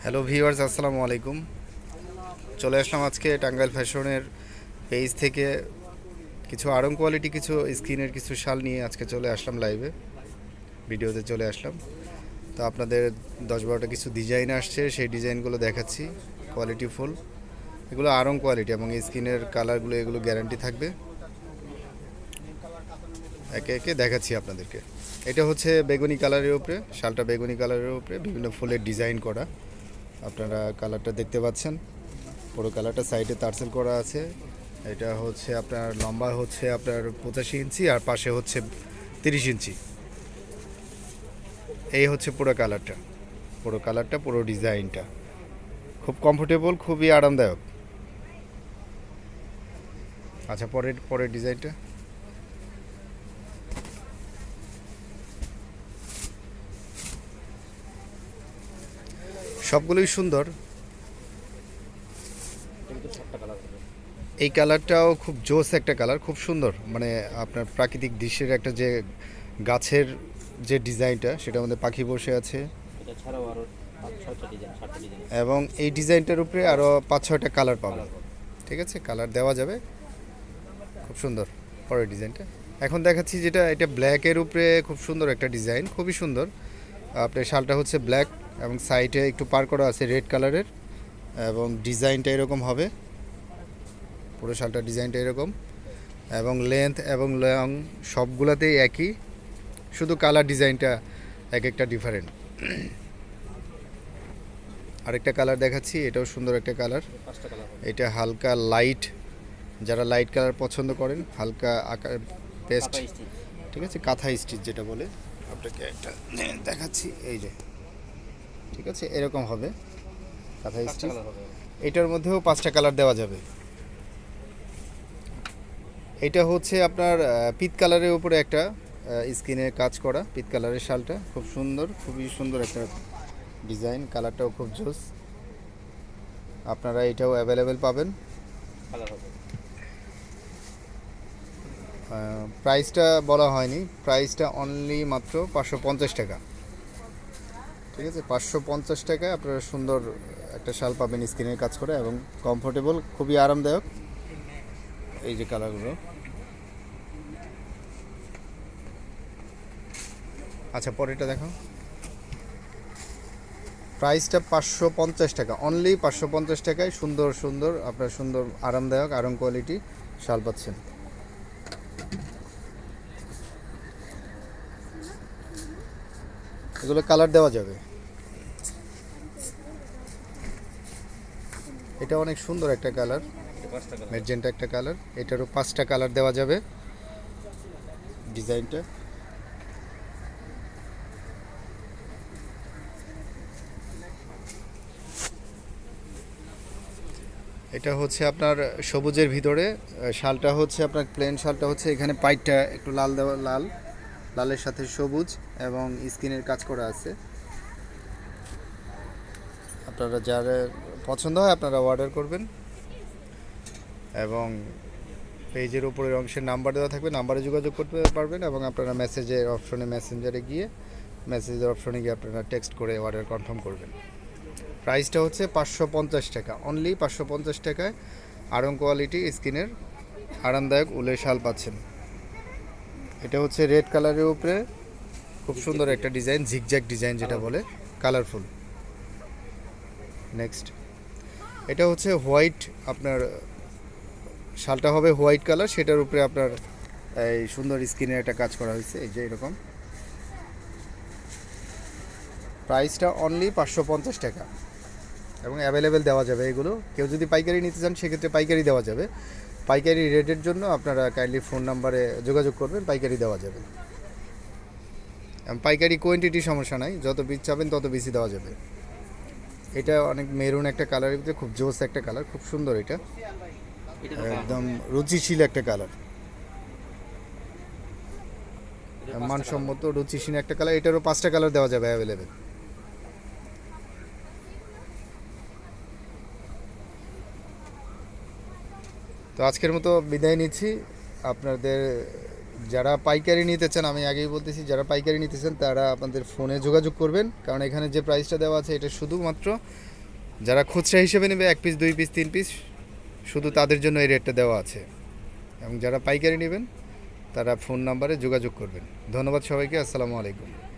Hello viewers, আসসালামু আলাইকুম। চলে আসলাম আজকে টাঙ্গাইল ফ্যাশনের পেজ থেকে কিছু আড়ং কোয়ালিটি কিছু স্কিনের কিছু শাল নিয়ে আজকে চলে আসলাম লাইভে, ভিডিওতে চলে আসলাম। তো আপনাদের 10-12টা কিছু ডিজাইন আসছে, সেই ডিজাইনগুলো দেখাচ্ছি। কোয়ালিটি ফুল, এগুলো আড়ং কোয়ালিটি এবং স্কিনের কালারগুলো এগুলো গ্যারান্টি থাকবে। একে একে দেখাচ্ছি আপনাদেরকে। এটা হচ্ছে বেগুনি কালারের উপরে, শালটা বেগুনি কালারের উপরে বিভিন্ন ফুলের ডিজাইন করা। আপনারা কালারটা দেখতে পাচ্ছেন, পুরো কালারটা সাইডে তারসেল করা আছে। এটা হচ্ছে আপনার লম্বা হচ্ছে আপনার 85 ইঞ্চি আর পাশে হচ্ছে 30 ইঞ্চি। এই হচ্ছে পুরো কালারটা পুরো ডিজাইনটা খুব কমফোর্টেবল, খুবই আরামদায়ক। আচ্ছা, পরের ডিজাইনটা সবগুলোই সুন্দর। এই কালারটাও খুব জোস একটা কালার, খুব সুন্দর। মানে আপনার প্রাকৃতিক দৃশ্যের একটা যে গাছের যে ডিজাইনটা, সেটার মধ্যে পাখি বসে আছে এবং এই ডিজাইনটার উপরে আরও 5-6টা কালার পাবেন। ঠিক আছে, কালার দেওয়া যাবে, খুব সুন্দর। পরের ডিজাইনটা এখন দেখাচ্ছি, যেটা এটা ব্ল্যাকের উপরে খুব সুন্দর একটা ডিজাইন, খুবই সুন্দর। আপনার শালটা হচ্ছে ব্ল্যাক এবং সাইডে একটু পার করা আছে রেড কালারের এবং ডিজাইনটা এরকম হবে। পুরো শালটা ডিজাইনটা এরকম এবং লেন্থ এবং লং সবগুলাতেই একই, শুধু কালার ডিজাইনটা এক একটা ডিফারেন্ট। আরেকটা কালার দেখাচ্ছি, এটাও সুন্দর একটা কালার। এটা হালকা লাইট, যারা লাইট কালার পছন্দ করেন, হালকা আকার পেস্ট, ঠিক আছে, কাঁথা স্টিচ যেটা বলে, আপনাকে একটা দেখাচ্ছি। এই যে, ঠিক আছে, এরকম হবে কাঁথা স্টিচ। এটার মধ্যেও 5টা কালার দেওয়া যাবে। এটা হচ্ছে আপনার পিত কালারের উপরে একটা স্কিনে কাজ করা পিত কালারের শালটা, খুব সুন্দর, খুবই সুন্দর একটা ডিজাইন। কালারটাও খুব জোস। আপনারা এটাও অ্যাভেলেবেল পাবেন। প্রাইসটা বলা হয়নি, প্রাইসটা অনলি মাত্র 550 টাকা। ঠিক আছে, 550 টাকায় আপনারা সুন্দর একটা শাল পাবেন স্কিনের কাজ করে এবং কমফোর্টেবল, খুবই আরামদায়ক। এই যে কালারগুলো। আচ্ছা, পরেরটা দেখো। প্রাইসটা 550 টাকা, অনলি 550 টাকায় সুন্দর সুন্দর আপনার সুন্দর আরামদায়ক আরাম কোয়ালিটি শাল পাচ্ছেন। এগুলো কালার দেওয়া যাবে। এটা অনেক সুন্দর একটা কালার, ম্যাজেন্টা একটা কালার। এটারও 5টা কালার দেওয়া যাবে ডিজাইনটা। এটা হচ্ছে আপনার সবুজের ভিতরে, শালটা হচ্ছে আপনার প্লেন শালটা হচ্ছে এখানে পাইটটা একটু লাল দেওয়া, লালের সাথে সবুজ এবং স্কিনের কাজ করা আছে। আপনারা যারা পছন্দ হয় আপনারা অর্ডার করবেন এবং পেজের উপরের অংশের নাম্বার দেওয়া থাকবে, নাম্বারে যোগাযোগ করতে পারবেন এবং আপনারা মেসেজের অপশনে মেসেঞ্জারে গিয়ে মেসেজের অপশনে গিয়ে আপনারা টেক্সট করে অর্ডার কনফার্ম করবেন। প্রাইসটা হচ্ছে 550 টাকা, অনলি 550 টাকায় আড়ং কোয়ালিটি স্কিনের আরামদায়ক উলের শাল পাচ্ছেন। এটা হচ্ছে রেড কালারের উপরে খুব সুন্দর একটা ডিজাইন, ঝিকঝ্যাক ডিজাইন যেটা বলে, কালারফুল। নেক্সট, এটা হচ্ছে হোয়াইট, আপনার শালটা হবে হোয়াইট কালার, সেটার উপরে আপনার এই সুন্দর স্কিনের একটা কাজ করা হয়েছে, এই যে এরকম। প্রাইসটা অনলি 550 টাকা এবং অ্যাভেলেবেল দেওয়া যাবে। এগুলো কেউ যদি পাইকারি নিতে চান সেক্ষেত্রে পাইকারি দেওয়া যাবে। পাইকারি রেটের জন্য আপনারা কাইন্ডলি ফোন নাম্বারে যোগাযোগ করবেন, পাইকারি দেওয়া যাবে। পাইকারি কোয়ান্টিটি সমস্যা নাই, যত পিস চাবেন তত বেশি দেওয়া যাবে। এটা অনেক মেরুন একটা কালারের ভিতরে, খুব জোস একটা কালার, খুব সুন্দর। এটা একদম রুচিশীল একটা কালার, মানসম্মত রুচিশীল একটা কালার। এটারও 5টা কালার দেওয়া যাবে অ্যাভেলেবেল। তো আজকের মতো বিদায় নিচ্ছি। আপনাদের যারা পাইকারি নিতে চান, আমি আগেই বলতেছি, যারা পাইকারি নিতে চান তারা আপনাদের ফোনে যোগাযোগ করবেন, কারণ এখানে যে প্রাইসটা দেওয়া আছে এটা শুধুমাত্র যারা খুচরা হিসেবে নেবে 1 পিস 2 পিস 3 পিস, শুধু তাদের জন্য এই রেটটা দেওয়া আছে। এবং যারা পাইকারি নেবেন তারা ফোন নাম্বারে যোগাযোগ করবেন। ধন্যবাদ সবাইকে, আসসালামু আলাইকুম।